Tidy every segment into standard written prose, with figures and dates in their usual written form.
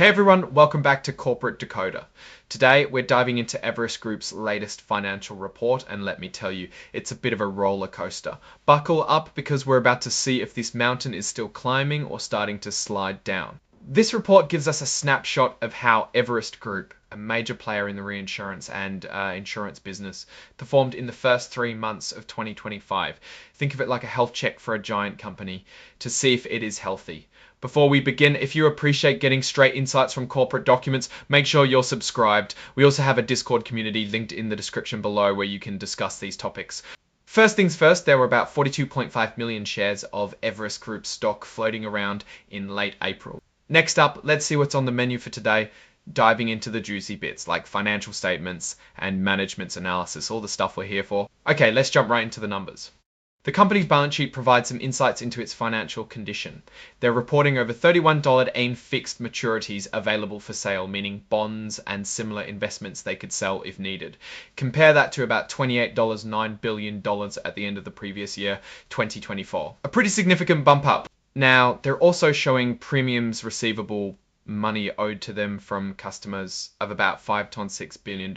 Hey everyone, welcome back to Corporate Decoder. Today we're diving into Everest Group's latest financial report, and let me tell you, it's a bit of a roller coaster. Buckle up because we're about to see if this mountain is still climbing or starting to slide down. This report gives us a snapshot of how Everest Group, a major player in the reinsurance and insurance business, performed in the first 3 months of 2025. Think of it like a health check for a giant company to see if it is healthy. Before we begin, if you appreciate getting straight insights from corporate documents, make sure you're subscribed. We also have a Discord community linked in the description below where you can discuss these topics. First things first, there were about 42.5 million shares of Everest Group stock floating around in late April. Next up, let's see what's on the menu for today, diving into the juicy bits like financial statements and management's analysis, all the stuff we're here for. Okay, let's jump right into the numbers. The company's balance sheet provides some insights into its financial condition. They're reporting over $31 AIM fixed maturities available for sale, meaning bonds and similar investments they could sell if needed. Compare that to about $28.9 billion at the end of the previous year, 2024. A pretty significant bump up. Now, they're also showing premiums receivable, money owed to them from customers, of about $5.6 billion.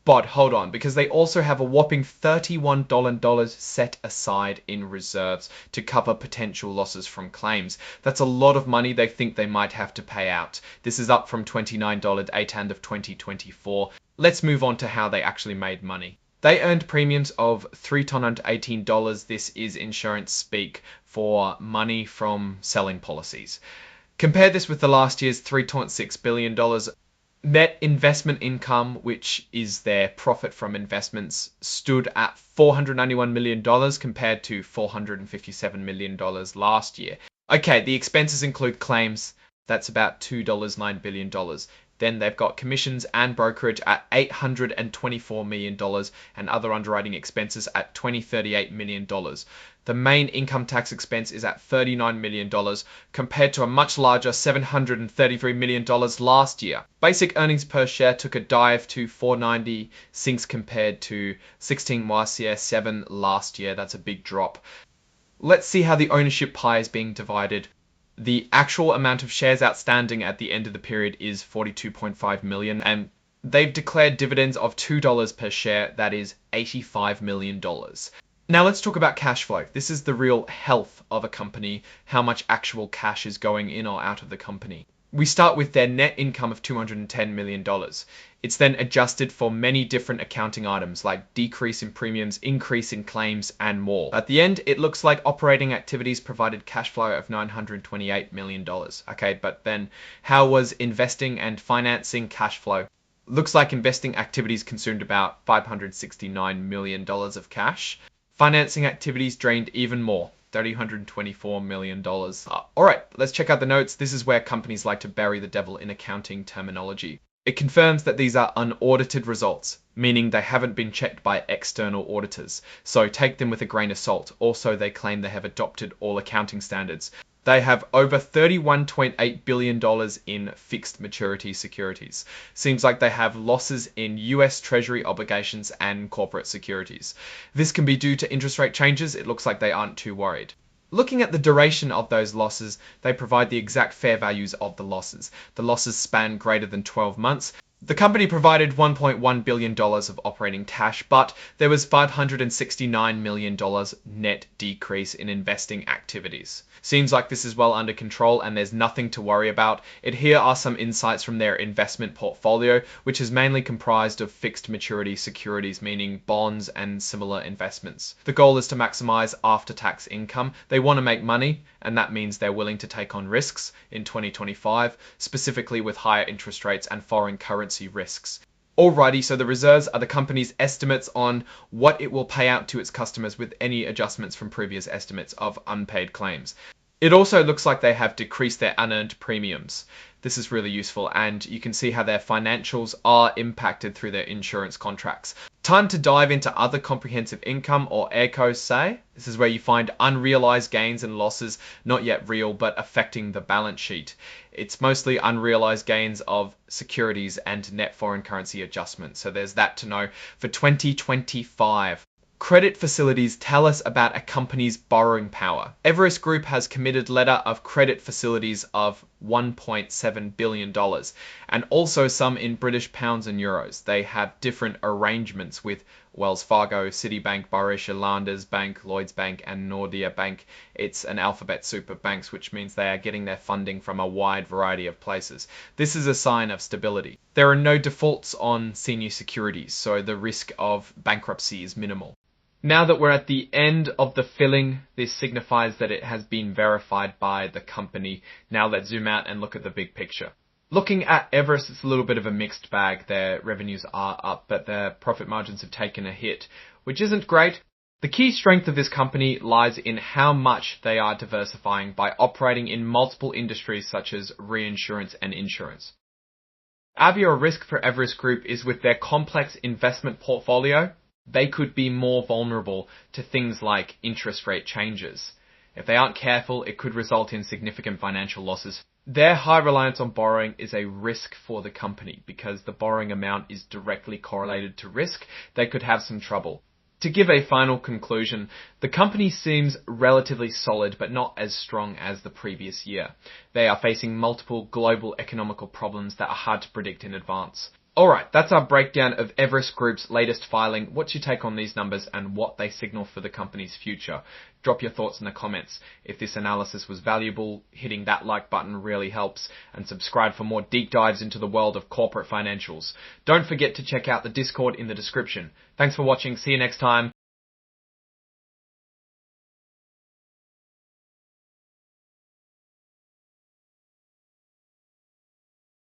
But hold on, because they also have a whopping $31 set aside in reserves to cover potential losses from claims. That's a lot of money they think they might have to pay out. This is up from $29 end of 2024. Let's move on to how they actually made money. They earned premiums of $318. This is insurance speak for money from selling policies. Compare this with the last year's $3.6 billion. Net investment income, which is their profit from investments, stood at $491 million compared to $457 million last year. Okay, the expenses include claims. That's about $2.9 billion. Then they've got commissions and brokerage at $824 million and other underwriting expenses at $38 million. The main income tax expense is at $39 million compared to a much larger $733 million last year. Basic earnings per share took a dive to $4.90 since compared to 16 7 last year. That's a big drop. Let's see how the ownership pie is being divided. The actual amount of shares outstanding at the end of the period is 42.5 million, and they've declared dividends of $2 per share. That is $85 million. Now let's talk about cash flow. This is the real health of a company, how much actual cash is going in or out of the company. We start with their net income of $210 million. It's then adjusted for many different accounting items like decrease in premiums, increase in claims, and more. At the end, it looks like operating activities provided cash flow of $928 million. Okay, but then how was investing and financing cash flow? Looks like investing activities consumed about $569 million of cash. Financing activities drained even more, $324 million. All right, let's check out the notes. This is where companies like to bury the devil in accounting terminology. It confirms that these are unaudited results, meaning they haven't been checked by external auditors. So take them with a grain of salt. Also, they claim they have adopted all accounting standards. They have over $31.8 billion in fixed maturity securities. Seems like they have losses in US Treasury obligations and corporate securities. This can be due to interest rate changes. It looks like they aren't too worried. Looking at the duration of those losses, they provide the exact fair values of the losses. The losses span greater than 12 months. The company provided $1.1 billion of operating cash, but there was $569 million net decrease in investing activities. Seems like this is well under control and there's nothing to worry about. Here are some insights from their investment portfolio, which is mainly comprised of fixed maturity securities, meaning bonds and similar investments. The goal is to maximize after-tax income. They want to make money, and that means they're willing to take on risks in 2025, specifically with higher interest rates and foreign currency risks. Alrighty, so the reserves are the company's estimates on what it will pay out to its customers with any adjustments from previous estimates of unpaid claims. It also looks like they have decreased their unearned premiums. This is really useful, and you can see how their financials are impacted through their insurance contracts. Time to dive into other comprehensive income, or ERCOs say. This is where you find unrealized gains and losses, not yet real, but affecting the balance sheet. It's mostly unrealized gains of securities and net foreign currency adjustments. So there's that to know for 2025. Credit facilities tell us about a company's borrowing power. Everest Group has committed letter of credit facilities of $1.7 billion, and also some in British pounds and euros. They have different arrangements with Wells Fargo, Citibank, Borussia Landers Bank, Lloyds Bank, and Nordea Bank. It's an alphabet soup of banks, which means they are getting their funding from a wide variety of places. This is a sign of stability. There are no defaults on senior securities, so the risk of bankruptcy is minimal. Now that we're at the end of the filling, this signifies that it has been verified by the company. Now let's zoom out and look at the big picture. Looking at Everest, it's a little bit of a mixed bag. Their revenues are up, but their profit margins have taken a hit, which isn't great. The key strength of this company lies in how much they are diversifying by operating in multiple industries such as reinsurance and insurance. Our risk for Everest Group is with their complex investment portfolio. They could be more vulnerable to things like interest rate changes. If they aren't careful, it could result in significant financial losses. Their high reliance on borrowing is a risk for the company because the borrowing amount is directly correlated to risk. They could have some trouble. To give a final conclusion, the company seems relatively solid but not as strong as the previous year. They are facing multiple global economical problems that are hard to predict in advance. Alright, that's our breakdown of Everest Group's latest filing. What's your take on these numbers and what they signal for the company's future? Drop your thoughts in the comments. If this analysis was valuable, hitting that like button really helps, and subscribe for more deep dives into the world of corporate financials. Don't forget to check out the Discord in the description. Thanks for watching, see you next time.